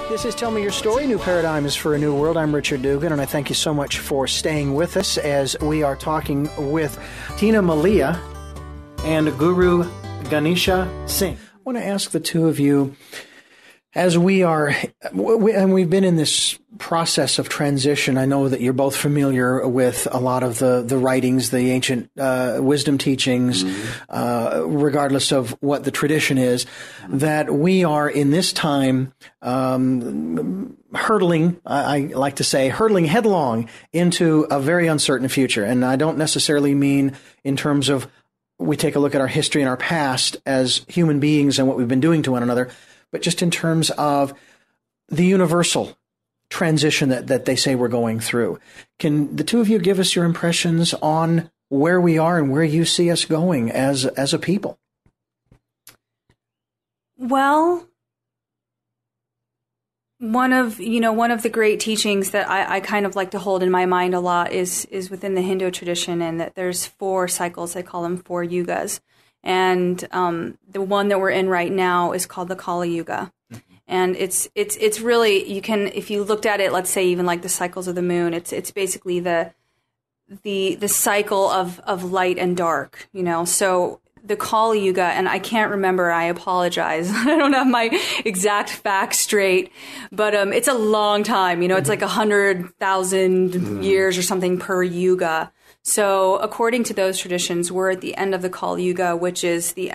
This is Tell Me Your Story, New Paradigms for a New World. I'm Richard Dugan, and I thank you so much for staying with us as we are talking with Tina Malia and GuruGanesha Singh. I want to ask the two of you, as we've been in this process of transition, I know that you're both familiar with a lot of the writings, the ancient wisdom teachings, regardless of what the tradition is, that we are in this time hurtling, I like to say, hurtling headlong into a very uncertain future. And I don't necessarily mean in terms of we take a look at our history and our past as human beings and what we've been doing to one another, but just in terms of the universal transition that they say we're going through. Can the two of you give us your impressions on where we are and where you see us going as a people? Well, one of the great teachings that I kind of like to hold in my mind a lot is within the Hindu tradition, and that there's 4 cycles. They call them 4 yugas. And the one that we're in right now is called the Kali Yuga. And it's really, you can, if you looked at it, let's say even like the cycles of the moon, it's basically the cycle of light and dark, So the Kali Yuga, and I can't remember, I apologize, I don't have my exact facts straight, but it's a long time, it's like 100,000 years or something per yuga. So according to those traditions, we're at the end of the Kali Yuga, which is the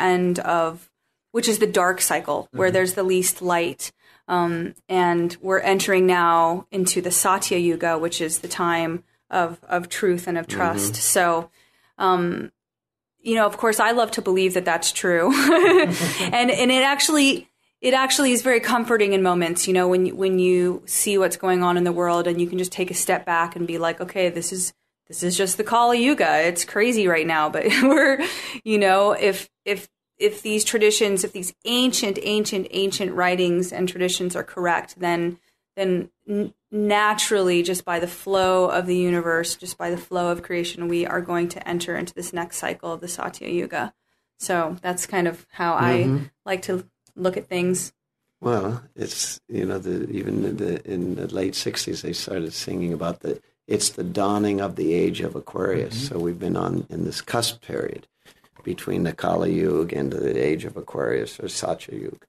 dark cycle, where there's the least light. And we're entering now into the Satya Yuga, which is the time of truth and of trust. So, of course, I love to believe that that's true. and it actually is very comforting in moments, when you see what's going on in the world and you can just take a step back and be like, okay, this is just the Kali Yuga. It's crazy right now, but we're, if these traditions, if these ancient writings and traditions are correct, then naturally, just by the flow of the universe, just by the flow of creation, we are going to enter into this next cycle of the Satya Yuga. So that's kind of how I like to look at things. Well, it's, in the late 60s, they started singing about it's the dawning of the age of Aquarius. So we've been in this cusp period between the Kali Yuga and the age of Aquarius, or Satya Yuga.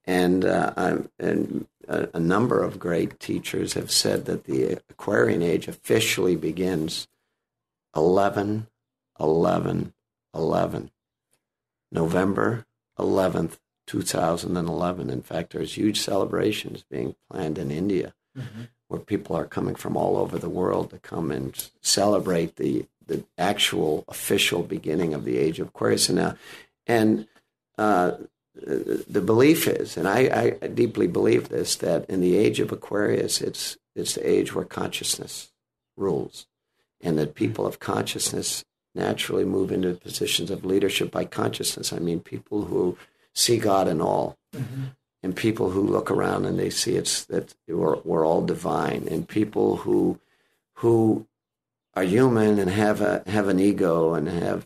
And a number of great teachers have said that the Aquarian age officially begins 11/11/11, November 11th, 2011. In fact, there's huge celebrations being planned in India, where people are coming from all over the world to come and celebrate the actual official beginning of the age of Aquarius. And the belief is, and I deeply believe this, that in the age of Aquarius, it's the age where consciousness rules, and that people of consciousness naturally move into positions of leadership by consciousness. I mean, people who see God in all, and people who look around and they see that we're all divine, and people who are human and have an ego and have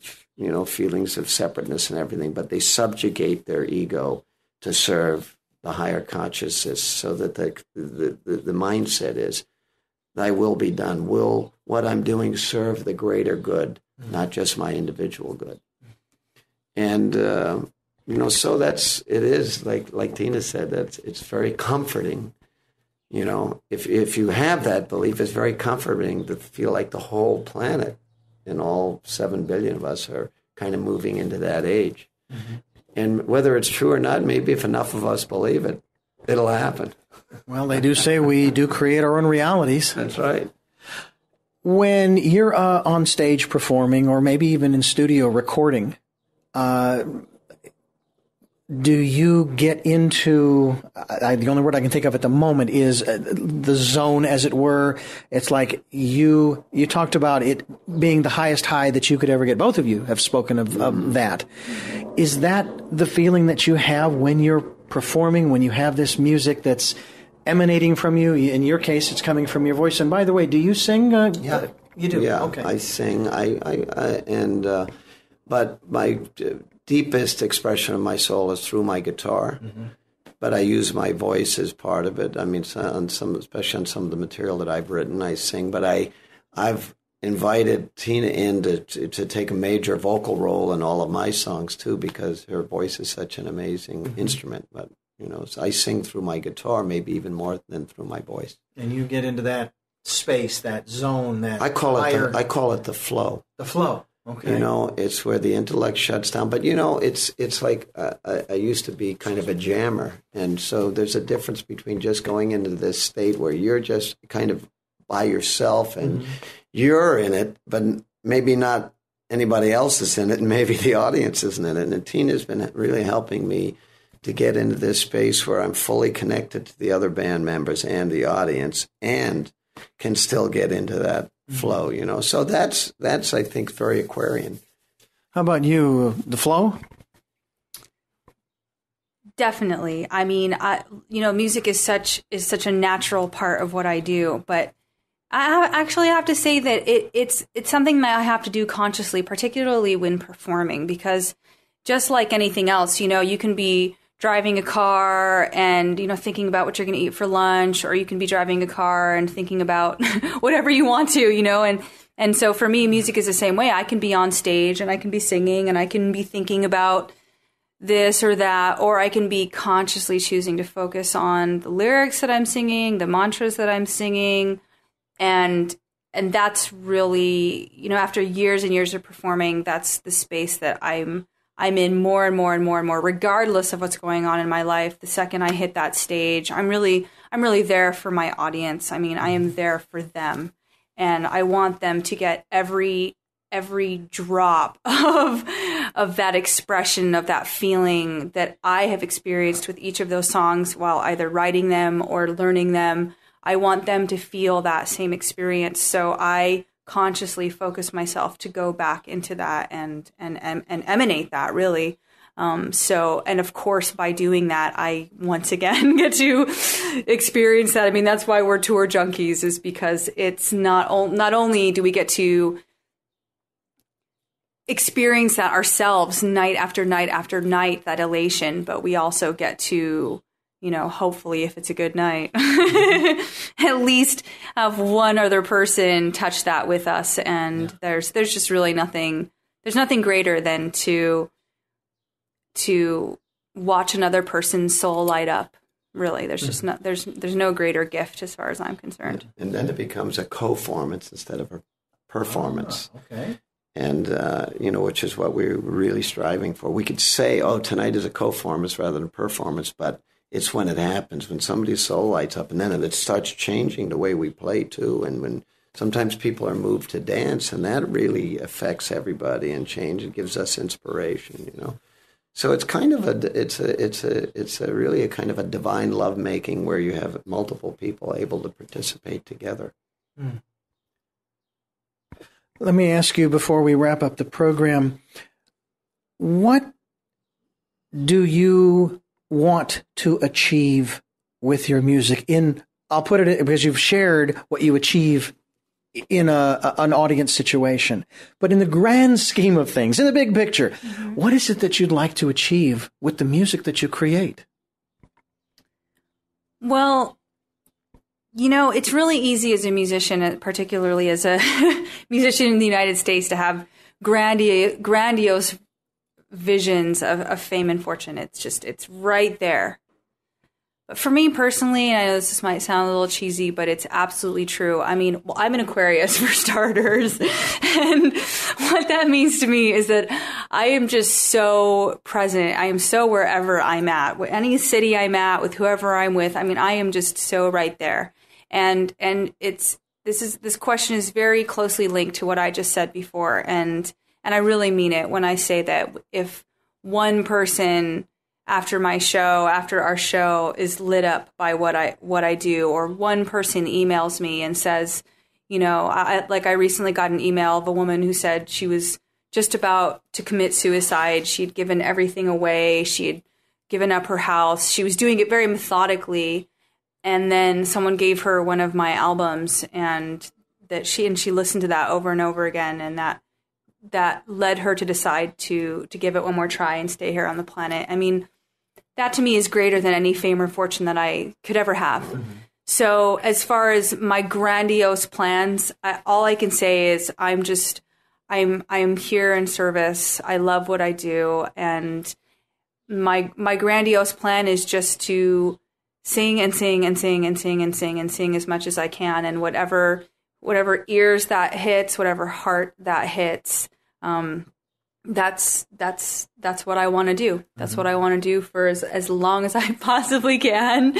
feelings of separateness and everything, but they subjugate their ego to serve the higher consciousness, so that the mindset is, "Thy will be done. Will what I'm doing serve the greater good, not just my individual good?" And so it is like Tina said, that it's very comforting. If you have that belief, it's very comforting to feel like the whole planet and all 7 billion of us are kind of moving into that age. And whether it's true or not, maybe if enough of us believe it, it'll happen. Well, they do say we do create our own realities. That's right. When you're on stage performing, or maybe even in studio recording, do you get into, the only word I can think of at the moment is the zone, as it were? It's like you talked about it being the highest high that you could ever get. Both of you have spoken of that. Is that the feeling that you have when you're performing, when you have this music that's emanating from you? In your case, it's coming from your voice. And by the way, do you sing? Yeah. You do? Yeah, okay. I sing. But my deepest expression of my soul is through my guitar. but I use my voice as part of it. I mean, especially on some of the material that I've written, I sing. But I've invited Tina in to take a major vocal role in all of my songs too, because her voice is such an amazing instrument. But so I sing through my guitar, maybe even more than through my voice. And you get into that space, that zone, that I call it the flow. The flow. Okay. It's where the intellect shuts down. But it's like I used to be kind of a jammer, and so there's a difference between just going into this state where you're just kind of by yourself and you're in it, but maybe not anybody else is in it, and maybe the audience isn't in it. And Tina's been really helping me to get into this space where I'm fully connected to the other band members and the audience, and can still get into that flow, So that's I think very Aquarian. How about you, the flow? Definitely. I mean, music is such a natural part of what I do, but I actually have to say that it's something that I have to do consciously, particularly when performing, because just like anything else, you can be driving a car and, thinking about what you're going to eat for lunch, or you can be driving a car and thinking about whatever you want to, and so for me, music is the same way. I can be on stage and I can be singing and I can be thinking about this or that, or I can be consciously choosing to focus on the lyrics that I'm singing, the mantras that I'm singing, and that's really, after years and years of performing, that's the space that I'm in more and more and more and more, regardless of what's going on in my life. The second I hit that stage, I'm really there for my audience. I mean, I am there for them, and I want them to get every drop of that expression, of that feeling that I have experienced with each of those songs while either writing them or learning them. I want them to feel that same experience. So I consciously focus myself to go back into that and emanate that, really. And of course, by doing that, I once again get to experience that. I mean, that's why we're tour junkies, is because it's not only do we get to experience that ourselves night after night after night, that elation, but we also get to, hopefully, if it's a good night, at least have one other person touch that with us. And there's just really nothing greater than to watch another person's soul light up. Really, there's just there's no greater gift as far as I'm concerned. And then it becomes a co-formance instead of a performance. Okay. And, which is what we're really striving for. We could say, tonight is a co-formance rather than performance, but it's when it happens, when somebody's soul lights up, and then it starts changing the way we play too. And when sometimes people are moved to dance, and that really affects everybody and gives us inspiration, So it's kind of it's really a kind of a divine lovemaking where you have multiple people able to participate together. Mm. Let me ask you before we wrap up the program, what do you want to achieve with your music? I'll put it in, because you've shared what you achieve in an audience situation, but in the grand scheme of things, in the big picture, what is it that you'd like to achieve with the music that you create? Well, it's really easy as a musician, particularly as a musician in the United States, to have grandiose visions of fame and fortune. It's right there. But for me personally, and I know this might sound a little cheesy, but it's absolutely true. I mean, I'm an Aquarius for starters. And what that means to me is that I am just so present. I am so wherever I'm at, any city I'm at, with whoever I'm with. I mean, I am just so right there. And this question is very closely linked to what I just said before, and I really mean it when I say that if one person after our show is lit up by what I do, or one person emails me and says, I recently got an email of a woman who said she was just about to commit suicide. She'd given everything away. She had given up her house. She was doing it very methodically. And then someone gave her one of my albums, and she listened to that over and over again, and that led her to decide to give it one more try and stay here on the planet. I mean, that to me is greater than any fame or fortune that I could ever have. Mm-hmm. So as far as my grandiose plans, all I can say is I'm here in service. I love what I do. And my grandiose plan is just to sing and sing and sing and sing and sing and sing as much as I can. And whatever ears that hits, whatever heart that hits, that's what I want to do. That's what I want to do for as long as I possibly can.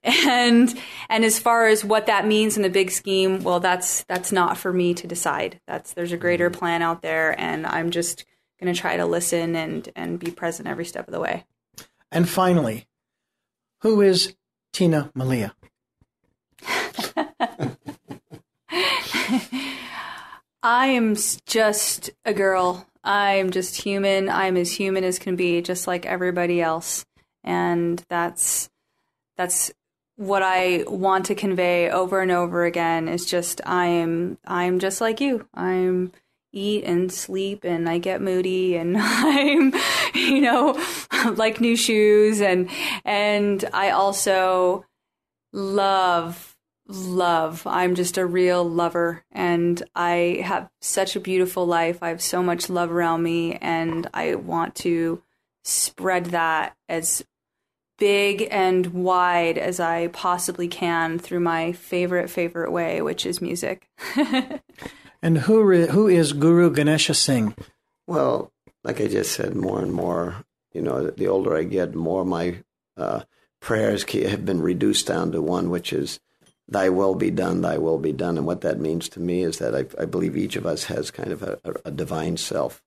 And as far as what that means in the big scheme, well, that's not for me to decide. There's a greater plan out there, and I'm just going to try to listen and be present every step of the way. And finally, who is Tina Malia? I am just a girl. I'm just human. I'm as human as can be, just like everybody else. And that's what I want to convey over and over again, is just I'm just like you. I'm eat and sleep, and I get moody, and I'm like new shoes, and I also love. I'm just a real lover, and I have such a beautiful life. I have so much love around me, and I want to spread that as big and wide as I possibly can through my favorite way, which is music. And who is GuruGanesha Singh? Well, like I just said, more and more, the older I get, more my prayers have been reduced down to one, which is, thy will be done, thy will be done. And what that means to me is that I believe each of us has kind of a divine self.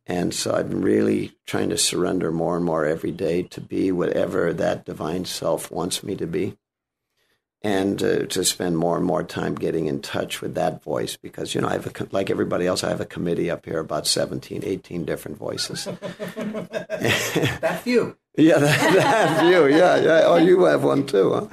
And so I've been really trying to surrender more and more every day to be whatever that divine self wants me to be. And to spend more and more time getting in touch with that voice, because, I have like everybody else, I have a committee up here, about 17, 18 different voices. That few. Yeah, that few. Yeah. Oh, you have one too, huh?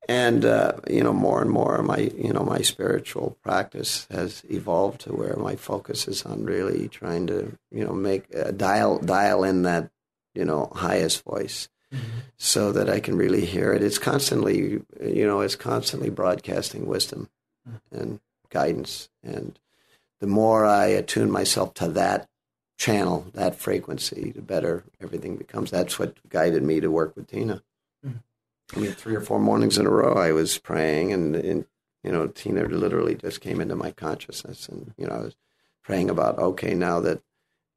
And, more and more my spiritual practice has evolved to where my focus is on really trying to, make dial in that, highest voice, so that I can really hear it. It's constantly broadcasting wisdom and guidance. And the more I attune myself to that channel, that frequency, the better everything becomes. That's what guided me to work with Tina. I mean, 3 or 4 mornings in a row, I was praying, and Tina literally just came into my consciousness, and I was praying about, okay, now that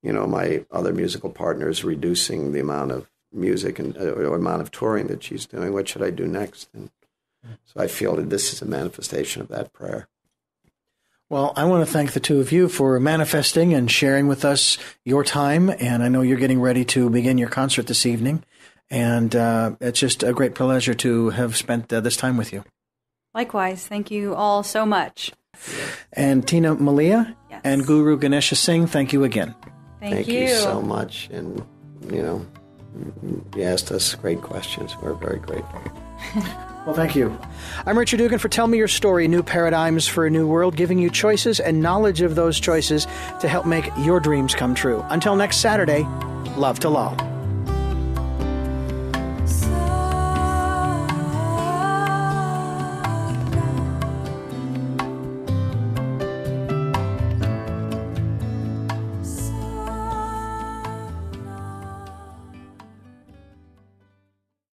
my other musical partner is reducing the amount of music and or amount of touring that she's doing, what should I do next? And so I feel that this is a manifestation of that prayer. Well, I want to thank the two of you for manifesting and sharing with us your time, and I know you're getting ready to begin your concert this evening. And it's just a great pleasure to have spent this time with you. Likewise. Thank you all so much. And Tina Malia and GuruGanesha Singh, thank you again. Thank you so much. And, you asked us great questions. We're very grateful. Well, thank you. I'm Richard Dugan for Tell Me Your Story, New Paradigms for a New World, giving you choices and knowledge of those choices to help make your dreams come true. Until next Saturday, love to all.